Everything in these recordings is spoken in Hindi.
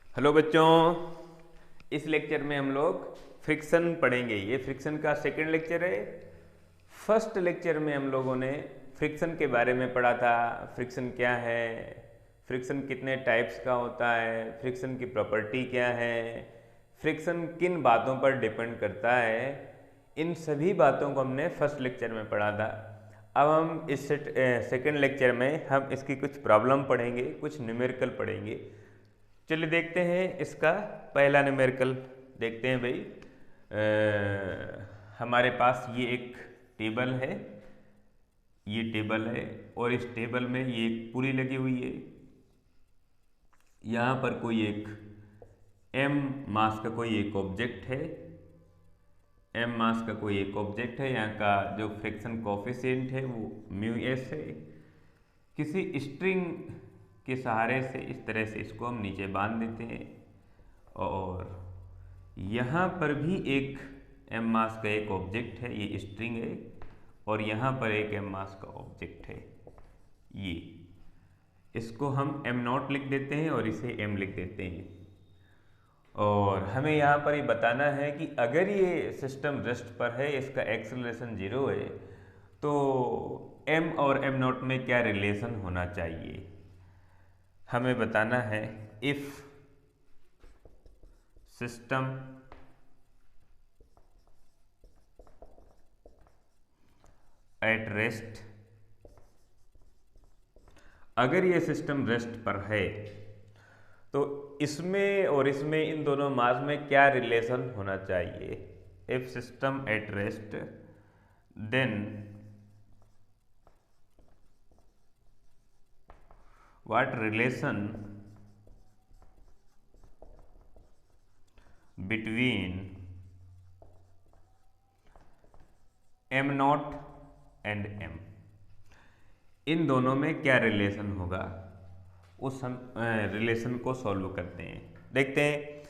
हेलो बच्चों, इस लेक्चर में हम लोग फ्रिक्शन पढ़ेंगे। ये फ्रिक्शन का सेकंड लेक्चर है। फर्स्ट लेक्चर में हम लोगों ने फ्रिक्शन के बारे में पढ़ा था। फ्रिक्शन क्या है, फ्रिक्शन कितने टाइप्स का होता है, फ्रिक्शन की प्रॉपर्टी क्या है, फ्रिक्शन किन बातों पर डिपेंड करता है, इन सभी बातों को हमने फर्स्ट लेक्चर में पढ़ा था। अब हम इस सेकंड लेक्चर में हम इसकी कुछ प्रॉब्लम पढ़ेंगे, कुछ न्यूमेरिकल पढ़ेंगे। चलिए देखते हैं इसका पहला न्यूमेरिकल। देखते हैं भाई। हमारे पास ये एक टेबल है, ये टेबल है और इस टेबल में ये एक पुली लगी हुई है। यहाँ पर कोई एक m मास का कोई एक ऑब्जेक्ट है, m मास का कोई एक ऑब्जेक्ट है। यहाँ का जो फ्रिक्शन कोफिशिएंट है वो μs है। किसी स्ट्रिंग के सहारे से इस तरह से इसको हम नीचे बांध देते हैं और यहाँ पर भी एक m मास का एक ऑब्जेक्ट है, ये स्ट्रिंग है, और यहाँ पर एक m मास का ऑब्जेक्ट है। ये इसको हम m0 लिख देते हैं और इसे m लिख देते हैं। और हमें यहाँ पर ये बताना है कि अगर ये सिस्टम रेस्ट पर है, इसका एक्सेलरेशन 0 है, तो m और m0 में क्या रिलेशन होना चाहिए। हमें बताना है इफ सिस्टम एट रेस्ट, अगर ये सिस्टम रेस्ट पर है तो इसमें और इसमें, इन दोनों मास में क्या रिलेशन होना चाहिए। If system at rest then what relation between m0 and m, इन दोनों में क्या रिलेशन होगा, उस हम रिलेशन को सॉल्व करते हैं। देखते हैं।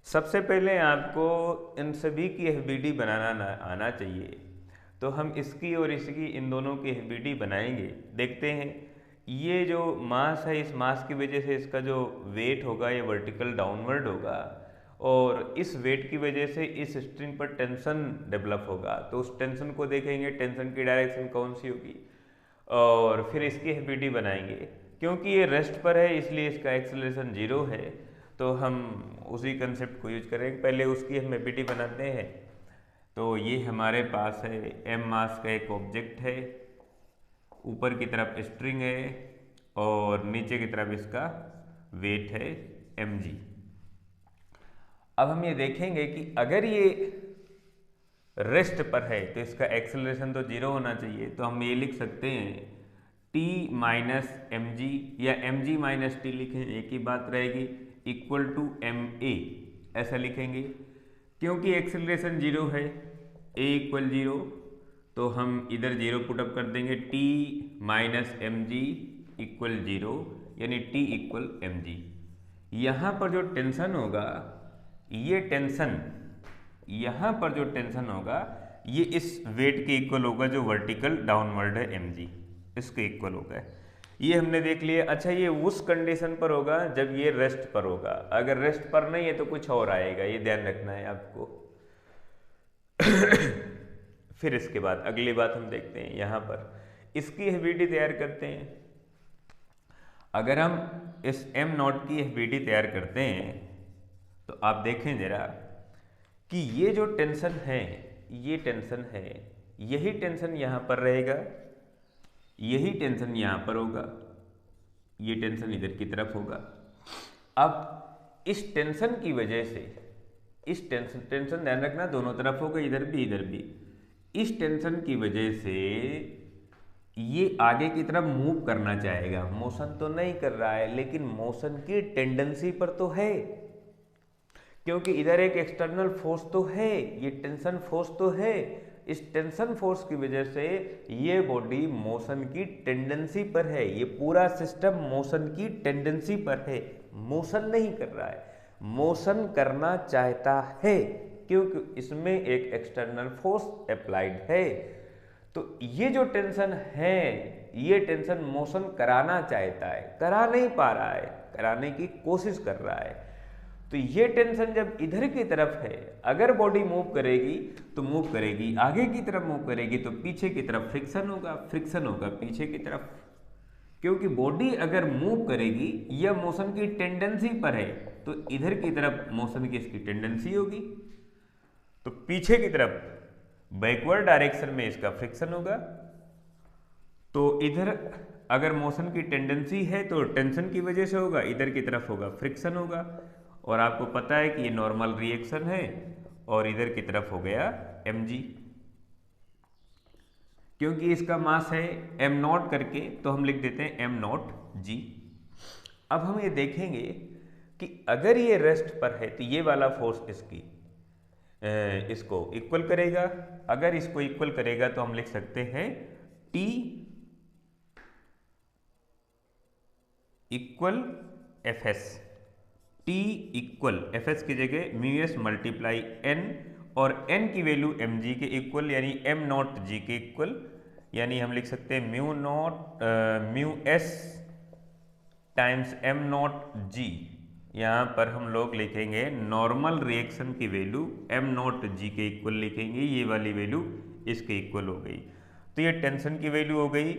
सबसे पहले आपको इन सभी की एफबीडी बनाना आना चाहिए, तो हम इसकी और इसकी, इन दोनों की एफबीडी बनाएंगे। देखते हैं। ये जो मास है, इस मास की वजह से इसका जो वेट होगा ये वर्टिकल डाउनवर्ड होगा, और इस वेट की वजह से इस स्ट्रिंग पर टेंशन डेवलप होगा। तो उस टेंशन को देखेंगे, टेंशन की डायरेक्शन कौन सी होगी, और फिर इसकी एफबीडी बनाएंगे। क्योंकि ये रेस्ट पर है इसलिए इसका एक्सेलरेशन 0 है, तो हम उसी कंसेप्ट को यूज करेंगे। पहले उसकी हम एफबीडी बनाते हैं। तो ये हमारे पास है m मास का एक ऑब्जेक्ट है, ऊपर की तरफ स्ट्रिंग है और नीचे की तरफ इसका वेट है mg। अब हम ये देखेंगे कि अगर ये रेस्ट पर है तो इसका एक्सेलरेशन तो 0 होना चाहिए। तो हम ये लिख सकते हैं t माइनस एम जी, या mg माइनस टी लिखें, एक ही बात रहेगी, इक्वल टू ma, ऐसा लिखेंगे। क्योंकि एक्सेलरेशन 0 है, a इक्वल 0, तो हम इधर 0 पुटअप कर देंगे। t minus M G equal 0, यानी t इक्वल एम जी। यहाँ पर जो टेंशन होगा, ये टेंशन, यहाँ पर जो टेंशन होगा ये इस वेट के इक्वल होगा जो वर्टिकल डाउनवर्ड है mg, इसके इक्वल होगा। ये हमने देख लिया। अच्छा, ये उस कंडीशन पर होगा जब ये रेस्ट पर होगा। अगर रेस्ट पर नहीं है तो कुछ और आएगा, ये ध्यान रखना है आपको। फिर इसके बाद अगली बात हम देखते हैं। यहाँ पर इसकी एफबीडी तैयार करते हैं। अगर हम इस m0 की एफबीडी तैयार करते हैं तो आप देखें जरा कि ये जो टेंशन है, ये टेंशन है, यही टेंशन यहाँ पर रहेगा, यही टेंशन यहाँ पर होगा, ये टेंशन इधर की तरफ होगा। अब इस टेंशन की वजह से, इस टेंशन ध्यान रखना दोनों तरफ होगा, इधर भी इधर भी। इस टेंशन की वजह से ये आगे की तरफ मूव करना चाहेगा। मोशन तो नहीं कर रहा है लेकिन मोशन की टेंडेंसी पर तो है, क्योंकि इधर एक एक्सटर्नल फोर्स तो है, ये टेंशन फोर्स तो है। इस टेंशन फोर्स की वजह से ये बॉडी मोशन की टेंडेंसी पर है, ये पूरा सिस्टम मोशन की टेंडेंसी पर है, मोशन नहीं कर रहा है, मोशन करना चाहता है, क्योंकि इसमें एक एक्सटर्नल फोर्स अप्लाइड है। तो ये जो टेंशन है, ये टेंशन मोशन कराना चाहता है, करा नहीं पा रहा है, कराने की कोशिश कर रहा है। तो ये टेंशन जब इधर की तरफ है, अगर बॉडी मूव करेगी तो मूव करेगी, आगे की तरफ मूव करेगी तो पीछे की तरफ फ्रिक्शन होगा, फ्रिक्शन होगा पीछे की तरफ। क्योंकि बॉडी अगर मूव करेगी या मोशन की टेंडेंसी पर है तो इधर की तरफ मोशन की इसकी टेंडेंसी होगी, तो पीछे की तरफ बैकवर्ड डायरेक्शन में इसका फ्रिक्शन होगा। तो इधर अगर मोशन की टेंडेंसी है तो टेंशन की वजह से होगा, इधर की तरफ होगा फ्रिक्शन होगा। और आपको पता है कि ये नॉर्मल रिएक्शन है और इधर की तरफ हो गया mg, क्योंकि इसका मास है m नॉट करके तो हम लिख देते हैं m नॉट g। अब हम ये देखेंगे कि अगर ये रेस्ट पर है तो ये वाला फोर्स इसको इक्वल करेगा। अगर इसको इक्वल करेगा तो हम लिख सकते हैं T equal Fs, T equal Fs की जगह μs मल्टीप्लाई n, और n की वैल्यू mg के इक्वल यानी m नॉट g के इक्वल, यानी हम लिख सकते हैं μs times m not g। यहाँ पर हम लोग लिखेंगे नॉर्मल रिएक्शन की वैल्यू m नॉट g के इक्वल लिखेंगे, ये वाली वैल्यू इसके इक्वल हो गई। तो ये टेंशन की वैल्यू हो गई,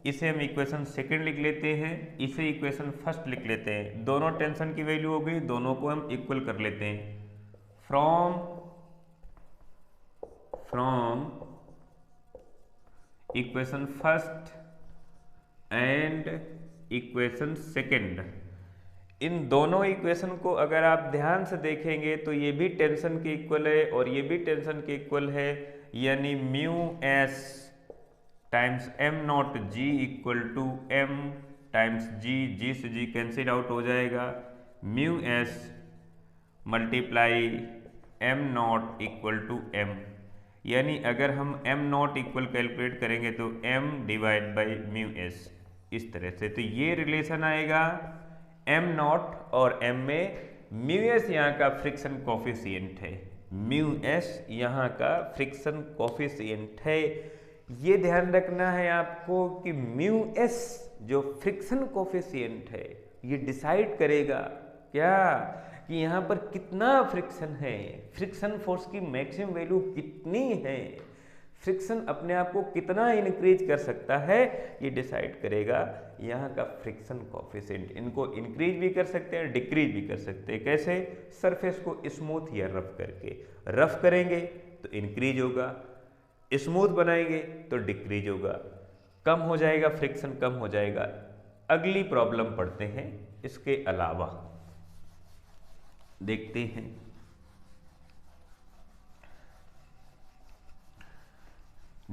इसे हम इक्वेशन सेकंड लिख लेते हैं, इसे इक्वेशन फर्स्ट लिख लेते हैं। दोनों टेंशन की वैल्यू हो गई, दोनों को हम इक्वल कर लेते हैं। From equation first and equation second, इन दोनों इक्वेशन को अगर आप ध्यान से देखेंगे तो ये भी टेंशन के इक्वल है और ये भी टेंशन के इक्वल है, यानी μs times m not g equal to m times g से g कैंसिल आउट हो जाएगा, μs multiply m not equal to m। यानी अगर हम m नॉट इक्वल कैलकुलेट करेंगे तो m डिवाइड बाई μs, इस तरह से। तो ये रिलेशन आएगा m नॉट और m में μs यहाँ का फ्रिक्शन कोफिशिएंट है, μs यहाँ का फ्रिक्शन कोफिशिएंट है। ये ध्यान रखना है आपको कि μs जो फ्रिक्शन कोफिशिएंट है ये डिसाइड करेगा क्या कि यहाँ पर कितना फ्रिक्शन है, फ्रिक्शन फोर्स की मैक्सिमम वैल्यू कितनी है, फ्रिक्शन अपने आप को कितना इंक्रीज कर सकता है, ये डिसाइड करेगा यहाँ का फ्रिक्शन कोफिशिएंट। इनको इंक्रीज भी कर सकते हैं, डिक्रीज भी कर सकते हैं। कैसे? सरफेस को स्मूथ या रफ करके। रफ करेंगे तो इंक्रीज होगा, स्मूथ बनाएंगे तो डिक्रीज होगा, कम हो जाएगा, फ्रिक्शन कम हो जाएगा। अगली प्रॉब्लम पढ़ते हैं। इसके अलावा देखते हैं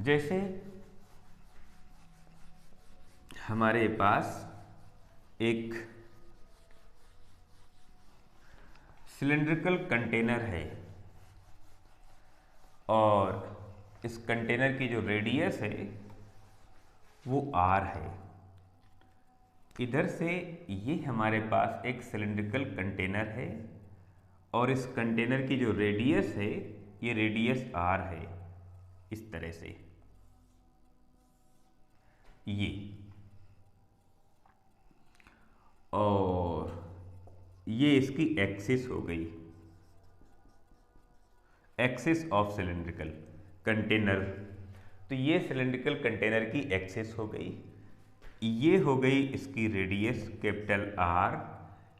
जैसे हमारे पास एक सिलिंड्रिकल कंटेनर है और इस कंटेनर की जो रेडियस है वो r है। इधर से ये हमारे पास एक सिलिंड्रिकल कंटेनर है और इस कंटेनर की जो रेडियस है ये रेडियस r है, इस तरह से ये, और ये इसकी एक्सिस हो गई, एक्सिस ऑफ सिलिंड्रिकल कंटेनर। तो ये सिलिंड्रिकल कंटेनर की एक्सिस हो गई, ये हो गई इसकी रेडियस कैपिटल R।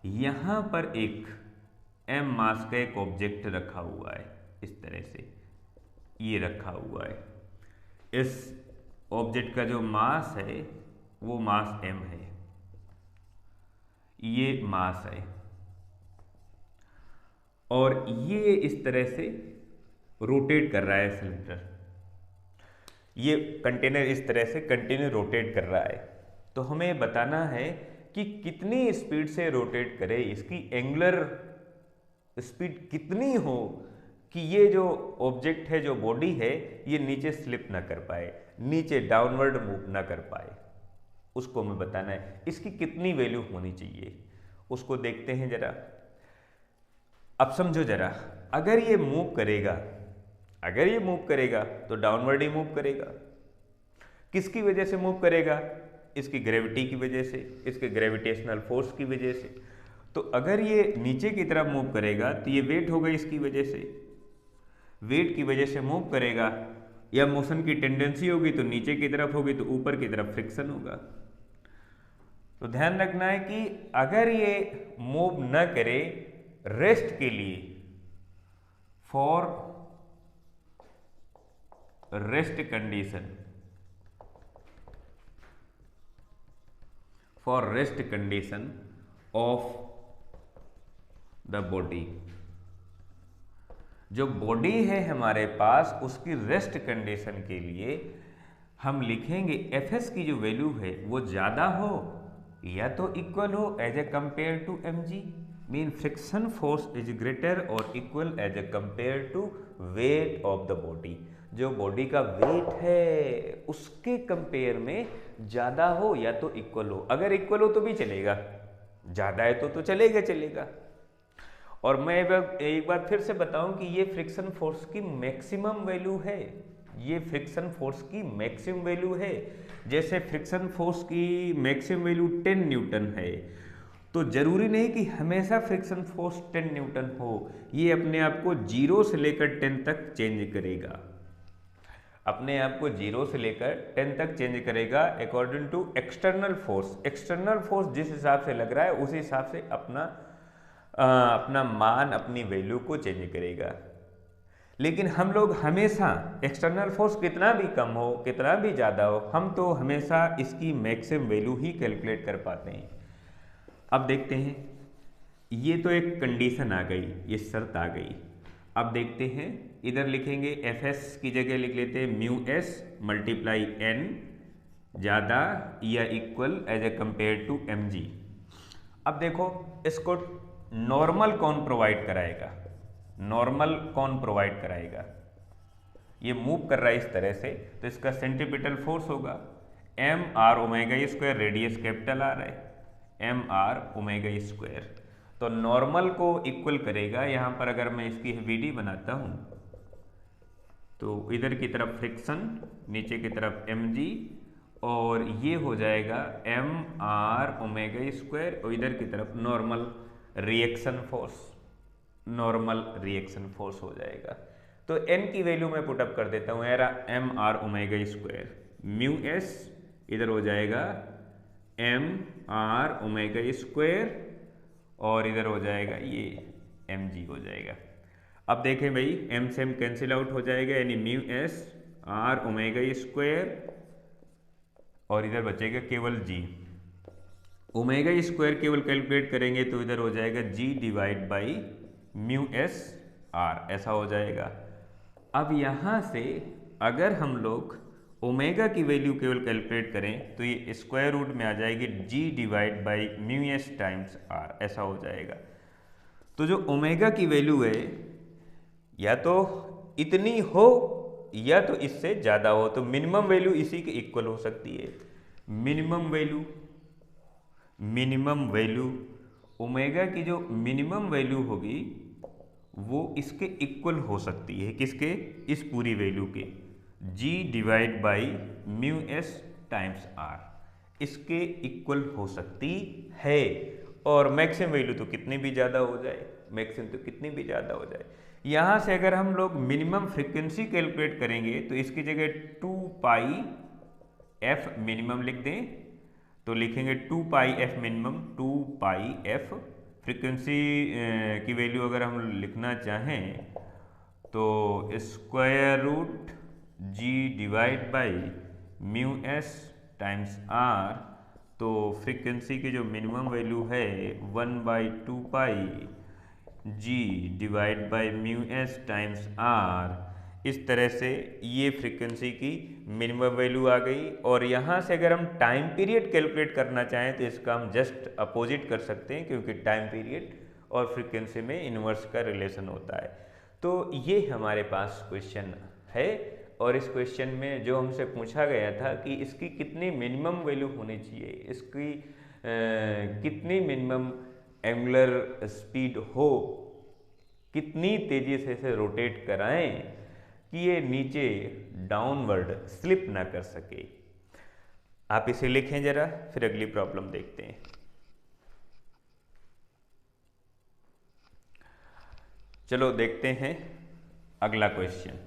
यहाँ पर एक m मास का एक ऑब्जेक्ट रखा हुआ है, इस तरह से ये रखा हुआ है। इस ऑब्जेक्ट का जो मास है वो मास m है, ये मास है, और ये इस तरह से रोटेट कर रहा है सिलेंडर। ये कंटेनर इस तरह से कंटिन्यू रोटेट कर रहा है। तो हमें बताना है कि कितनी स्पीड से रोटेट करे, इसकी एंगुलर स्पीड कितनी हो कि ये जो ऑब्जेक्ट है, जो बॉडी है, ये नीचे स्लिप ना कर पाए, नीचे डाउनवर्ड मूव ना कर पाए, उसको हमें बताना है। इसकी कितनी वैल्यू होनी चाहिए उसको देखते हैं जरा। अब समझो जरा, अगर ये मूव करेगा, अगर ये मूव करेगा तो डाउनवर्ड ही मूव करेगा। किसकी वजह से मूव करेगा? इसकी ग्रेविटी की वजह से, इसके ग्रेविटेशनल फोर्स की वजह से। तो अगर ये नीचे की तरफ मूव करेगा तो ये वेट होगा, इसकी वजह से वेट की वजह से मूव करेगा, या मोशन की टेंडेंसी होगी तो नीचे की तरफ होगी, तो ऊपर की तरफ फ्रिक्शन होगा। तो ध्यान रखना है कि अगर ये मूव न करे रेस्ट के लिए, for rest condition, for rest condition of the body, जो बॉडी है हमारे पास उसकी रेस्ट कंडीशन के लिए हम लिखेंगे Fs की जो वैल्यू है वो ज़्यादा हो या तो इक्वल हो as a compare to mg, mean friction force is greater और equal as a compare to weight of the body. जो बॉडी का वेट है उसके कंपेयर में ज़्यादा हो या तो इक्वल हो। अगर इक्वल हो तो भी चलेगा, ज़्यादा है तो चलेगा चलेगा। और मैं एक बार फिर से बताऊं कि ये फ्रिक्शन फोर्स की मैक्सिमम वैल्यू है, ये फ्रिक्शन फोर्स की मैक्सिमम वैल्यू है। जैसे फ्रिक्शन फोर्स की मैक्सिमम वैल्यू 10 न्यूटन है, तो जरूरी नहीं कि हमेशा फ्रिक्शन फोर्स 10 न्यूटन हो, ये अपने आप को 0 से लेकर 10 तक चेंज करेगा, अपने आप को 0 से लेकर 10 तक चेंज करेगा according to external force. External force जिस हिसाब से लग रहा है उस हिसाब से अपना मान, अपनी वैल्यू को चेंज करेगा। लेकिन हम लोग हमेशा एक्सटर्नल फोर्स कितना भी कम हो कितना भी ज़्यादा हो, हम तो हमेशा इसकी मैक्सिमम वैल्यू ही कैलकुलेट कर पाते हैं। अब देखते हैं, ये तो एक कंडीशन आ गई, ये शर्त आ गई। अब देखते हैं, इधर लिखेंगे Fs की जगह लिख लेते हैं म्यू एस मल्टीप्लाई n ज़्यादा या equal as a compare to mg। अब देखो, इसको नॉर्मल कौन प्रोवाइड कराएगा, नॉर्मल कौन प्रोवाइड कराएगा? ये मूव कर रहा है इस तरह से, तो इसका सेंट्रीपिटल फोर्स होगा M R omega square, radius capital R है, एम आर ओमेगा स्क्वायर। तो नॉर्मल को इक्वल करेगा, यहाँ पर अगर मैं इसकी वीडी बनाता हूँ तो इधर की तरफ फ्रिक्शन, नीचे की तरफ mg, और ये हो जाएगा एम आर ओमेगा स्क्वायर, और इधर की तरफ normal reaction force, normal reaction force हो जाएगा। तो n की वैल्यू मैं पुटअप कर देता हूँ, M R omega square mu S, इधर हो जाएगा एम आर ओमेगा स्क्वायर, और इधर हो जाएगा ये mg हो जाएगा। अब देखें भाई, m से m कैंसिल आउट हो जाएगा, यानी mu S R omega square, और इधर बचेगा केवल g। ओमेगा स्क्वायर केवल कैलकुलेट करेंगे तो इधर हो जाएगा g divide by mu S R, ऐसा हो जाएगा। अब यहाँ से अगर हम लोग ओमेगा की वैल्यू केवल कैलकुलेट करें तो ये स्क्वायर रूट में आ जाएगी g divide by mu S times R, ऐसा हो जाएगा। तो जो ओमेगा की वैल्यू है या तो इतनी हो या तो इससे ज़्यादा हो, तो मिनिमम वैल्यू इसी के इक्वल हो सकती है। मिनिमम वैल्यू ओमेगा की जो मिनिमम वैल्यू होगी वो इसके इक्वल हो सकती है, किसके? इस पूरी वैल्यू के, g divide by mu S times R, इसके इक्वल हो सकती है। और मैक्सिमम वैल्यू तो कितनी भी ज़्यादा हो जाए, मैक्सिमम तो कितनी भी ज़्यादा हो जाए। यहाँ से अगर हम लोग मिनिमम फ्रीक्वेंसी कैलकुलेट करेंगे तो इसकी जगह 2 पाई एफ मिनिमम लिख दें, तो लिखेंगे 2 pi F minimum, 2 pi F frequency की वैल्यू अगर हम लिखना चाहें तो square root g divide by mu S times R, तो फ्रीक्वेंसी की जो मिनिमम वैल्यू है 1/2 pi g divide by mu S times R, इस तरह से ये फ्रीक्वेंसी की मिनिमम वैल्यू आ गई। और यहाँ से अगर हम टाइम पीरियड कैलकुलेट करना चाहें तो इसका हम जस्ट अपोजिट कर सकते हैं, क्योंकि टाइम पीरियड और फ्रीक्वेंसी में इन्वर्स का रिलेशन होता है। तो ये हमारे पास क्वेश्चन है, और इस क्वेश्चन में जो हमसे पूछा गया था कि इसकी कितनी मिनिमम वैल्यू होनी चाहिए, इसकी कितनी मिनिमम एंगुलर स्पीड हो, कितनी तेजी से इसे रोटेट कराएं कि ये नीचे डाउनवर्ड स्लिप ना कर सके। आप इसे लिखें जरा, फिर अगली प्रॉब्लम देखते हैं। चलो देखते हैं अगला क्वेश्चन।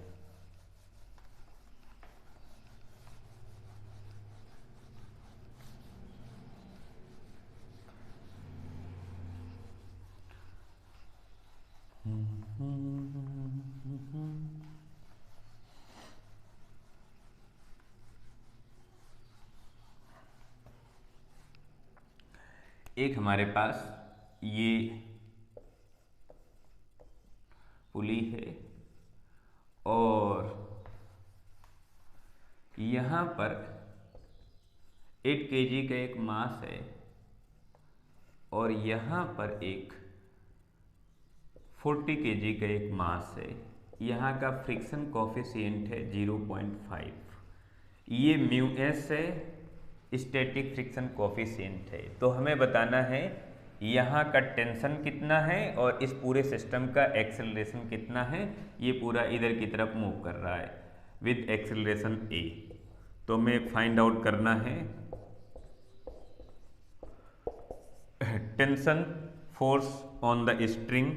एक हमारे पास ये पुली है और यहाँ पर 8 kg का एक मास है और यहाँ पर एक 40 kg का एक मास है। यहाँ का फ्रिक्शन कोफिशिएंट है 0.5। ये म्यू एस है, स्टैटिक फ्रिक्शन कोफिशिएंट है। तो हमें बताना है यहाँ का टेंशन कितना है और इस पूरे सिस्टम का एक्सेलरेशन कितना है। ये पूरा इधर की तरफ मूव कर रहा है विद एक्सेलरेशन a। तो हमें फाइंड आउट करना है tension force on the string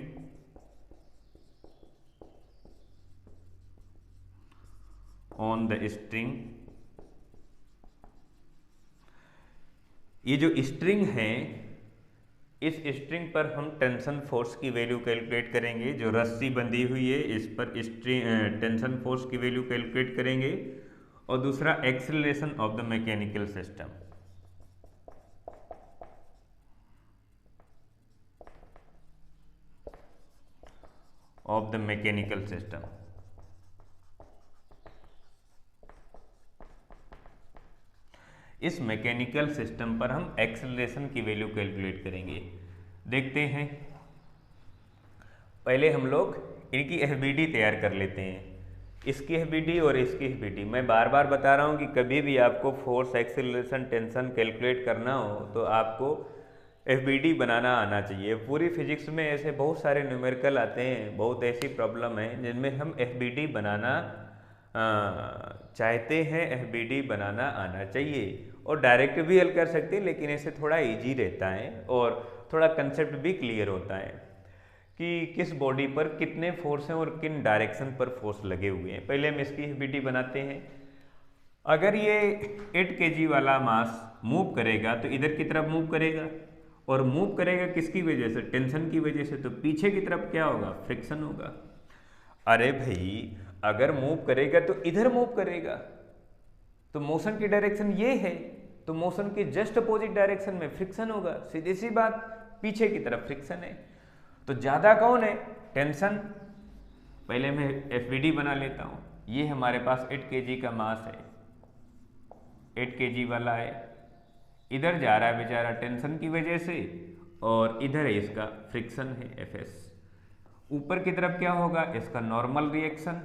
ये जो स्ट्रिंग है, इस स्ट्रिंग पर हम टेंशन फोर्स की वैल्यू कैलकुलेट करेंगे। जो रस्सी बंधी हुई है इस पर स्ट्रिंग टेंशन फोर्स की वैल्यू कैलकुलेट करेंगे। और दूसरा acceleration of the mechanical system. इस मैकेनिकल सिस्टम पर हम एक्सेलरेशन की वैल्यू कैलकुलेट करेंगे। देखते हैं, पहले हम लोग इनकी एफबीडी तैयार कर लेते हैं। इसकी एफबीडी और इसकी एफबीडी। मैं बार बार बता रहा हूँ कि कभी भी आपको फोर्स, एक्सेलरेशन, टेंशन कैलकुलेट करना हो तो आपको एफबीडी बनाना आना चाहिए। पूरी फिजिक्स में ऐसे बहुत सारे न्यूमेरिकल आते हैं, बहुत ऐसी प्रॉब्लम है जिनमें हम एफबीडी बनाना चाहते हैं, एफबीडी बनाना आना चाहिए। और डायरेक्ट भी हल कर सकते हैं, लेकिन ऐसे थोड़ा इजी रहता है और थोड़ा कंसेप्ट भी क्लियर होता है कि किस बॉडी पर कितने फोर्स हैं और किन डायरेक्शन पर फोर्स लगे हुए हैं। पहले हम इसकी एफबीडी बनाते हैं। अगर ये 8 kg वाला मास मूव करेगा तो इधर की तरफ मूव करेगा, और मूव करेगा किसकी वजह से? टेंशन की वजह से। तो पीछे की तरफ क्या होगा? फ्रिक्शन होगा। अरे भाई, अगर मूव करेगा तो इधर मूव करेगा, तो मोशन की डायरेक्शन ये है, तो मोशन के जस्ट अपोजिट डायरेक्शन में फ्रिक्शन होगा। सीधी सी बात, पीछे की तरफ फ्रिक्शन है। तो ज्यादा कौन है? टेंशन। पहले मैं एफबीडी बना लेता हूं। ये हमारे पास 8 kg का मास है, 8 kg वाला है, इधर जा रहा है बेचारा टेंशन की वजह से, और इधर है इसका फ्रिक्शन है एफएस। ऊपर की तरफ क्या होगा? इसका नॉर्मल रिएक्शन,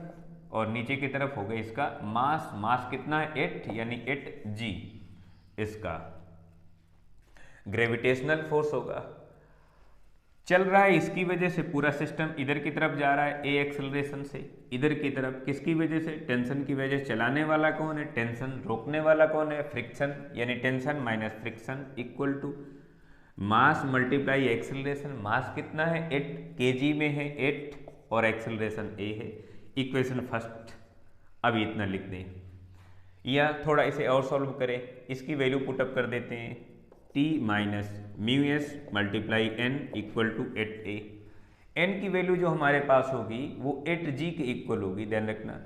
और नीचे की तरफ होगा इसका मास। मास कितना है? 8, यानी 8g। इसका ग्रेविटेशनल फोर्स होगा। चल रहा है इसकी वजह से पूरा सिस्टम इधर की तरफ जा रहा है ए एक्सेलरेशन से, इधर की तरफ। किसकी वजह से? टेंशन की वजह से। चलाने वाला कौन है? टेंशन। रोकने वाला कौन है? फ्रिक्शन। यानी tension minus friction equal to mass multiply acceleration. Mass कितना है? 8 kg में है 8, और एक्सेलरेशन a है। इक्वेशन फर्स्ट अभी इतना लिख दें, या थोड़ा इसे और सॉल्व करें। इसकी वैल्यू पुटअप कर देते हैं, t minus mu S multiply n equal to 8a। n की वैल्यू जो हमारे पास होगी वो 8g के इक्वल होगी। ध्यान रखना,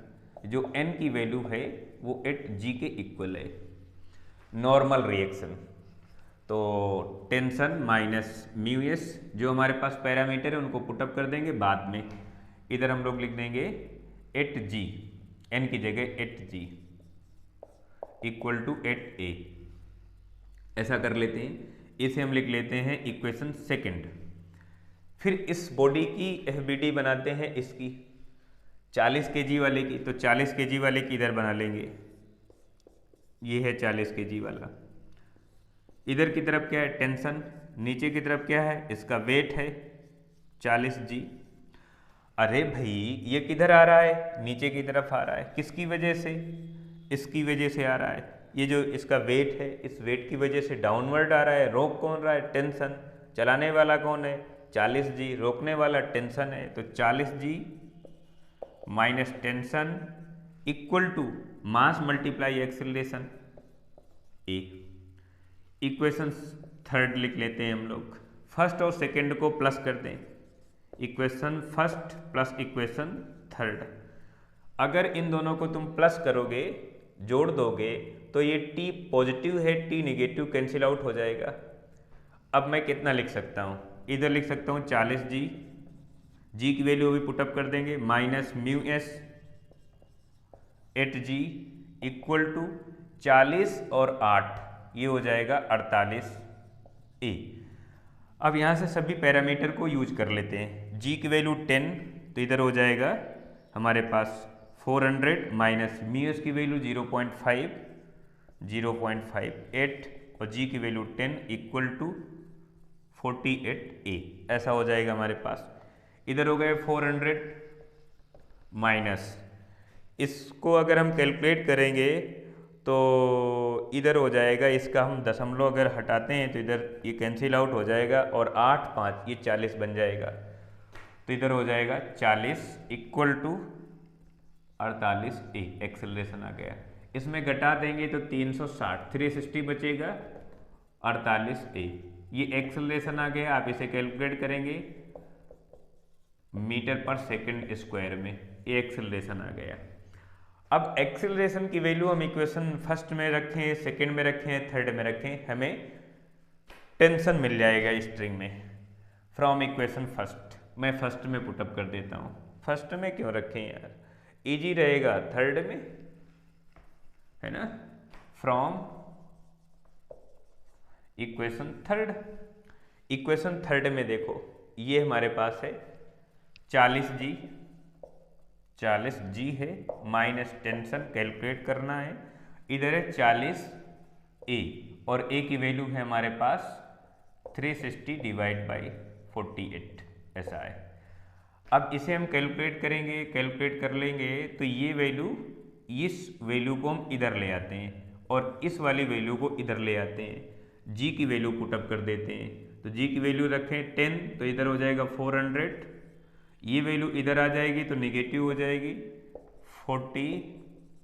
जो n की वैल्यू है वो 8g के इक्वल है। नॉर्मल रिएक्शन, तो टेंशन माइनस म्यू एस, जो हमारे पास पैरामीटर है उनको पुटअप कर देंगे बाद में। इधर हम लोग लिख देंगे 8g, n की जगह 8g इक्वल टू 8a। ऐसा कर लेते हैं। इसे हम लिख लेते हैं इक्वेशन सेकंड। फिर इस बॉडी की एफबीडी बनाते हैं, इसकी 40 kg वाले की। तो 40 kg वाले की इधर बना लेंगे, ये है 40 kg वाला। इधर की तरफ क्या है? टेंशन। नीचे की तरफ क्या है? इसका वेट है 40g। अरे भाई, ये किधर आ रहा है? नीचे की तरफ आ रहा है। किसकी वजह से? इसकी वजह से आ रहा है। ये जो इसका वेट है, इस वेट की वजह से डाउनवर्ड आ रहा है। रोक कौन रहा है? टेंशन। चलाने वाला कौन है? 40G, रोकने वाला टेंशन है तो 40G minus tension equal to mass multiply acceleration A. Equation third लिख लेते हैं हम लोग, फर्स्ट और सेकंड को प्लस कर दें, equation first plus equation third. अगर इन दोनों को तुम प्लस करोगे, जोड़ दोगे, तो ये t पॉजिटिव है, t निगेटिव कैंसिल आउट हो जाएगा। अब मैं कितना लिख सकता हूँ, इधर लिख सकता हूँ 40G, G की वैल्यू भी पुटअप कर देंगे, minus mu S 8G equal to 40 और 8, ये हो जाएगा 48A। अब यहाँ से सभी पैरामीटर को यूज कर लेते हैं। G की वैल्यू 10, तो इधर हो जाएगा हमारे पास 400 माइनस म्यू एस की वैल्यू 0.5, 0.58 और G की वैल्यू 10 इक्वल टू 48A, ऐसा हो जाएगा हमारे पास। इधर हो गए 400 माइनस, इसको अगर हम कैलकुलेट करेंगे तो इधर हो जाएगा, इसका हम दशमलव अगर हटाते हैं तो इधर ये कैंसिल आउट हो जाएगा और 8 5 ये 40 बन जाएगा, तो इधर हो जाएगा 40 इक्वल टू 48A, एक्सेलरेशन आ गया। इसमें घटा देंगे तो 360, 360 बचेगा 48A, ये एक्सेलरेशन आ गया। आप इसे कैलकुलेट करेंगे मीटर पर सेकंड स्क्वायर में, ये एक्सेलरेशन आ गया। अब एक्सेलरेशन की वैल्यू हम इक्वेशन फर्स्ट में रखें, सेकंड में रखें, थर्ड में रखें, हमें टेंशन मिल जाएगा स्ट्रिंग में फ्रॉम इक्वेशन फर्स्ट। मैं फर्स्ट में पुटअप कर देता हूँ। फर्स्ट में क्यों रखें यार, इजी रहेगा थर्ड में, है ना, from equation third. Equation third में देखो, ये हमारे पास है 40G, 40G है, माइनस टेंशन कैलकुलेट करना है, इधर है 40A और A की वैल्यू है हमारे पास 360 डिवाइड बाई 48, ऐसा है। अब इसे हम कैलकुलेट करेंगे, कैलकुलेट कर लेंगे तो ये वैल्यू, इस वैल्यू को हम इधर ले आते हैं और इस वाली वैल्यू को इधर ले आते हैं, G की वैल्यू पुटअप कर देते हैं। तो G की वैल्यू रखें 10, तो इधर हो जाएगा 400, ये वैल्यू इधर आ जाएगी तो निगेटिव हो जाएगी 40,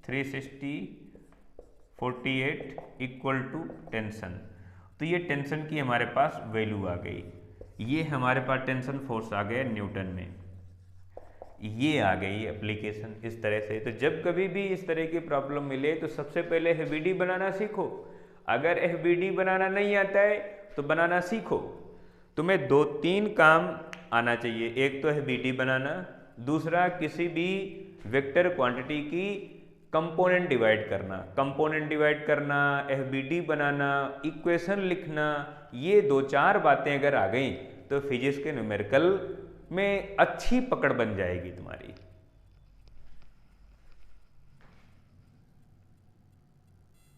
360, 48 इक्वल टू टेंशन। तो ये टेंशन की हमारे पास वैल्यू आ गई, ये हमारे पास टेंशन फोर्स आ गया न्यूटन में, ये आ गई एप्लीकेशन इस तरह से। तो जब कभी भी इस तरह की प्रॉब्लम मिले तो सबसे पहले एफबीडी बनाना सीखो। अगर एफबीडी बनाना नहीं आता है तो बनाना सीखो। तुम्हें 2-3 काम आना चाहिए, एक तो एफबीडी बनाना, दूसरा किसी भी वेक्टर क्वांटिटी की कंपोनेंट डिवाइड करना, एफबीडी बनाना, इक्वेशन लिखना। ये 2-4 बातें अगर आ गई तो फिजिक्स के न्यूमेरिकल में अच्छी पकड़ बन जाएगी तुम्हारी।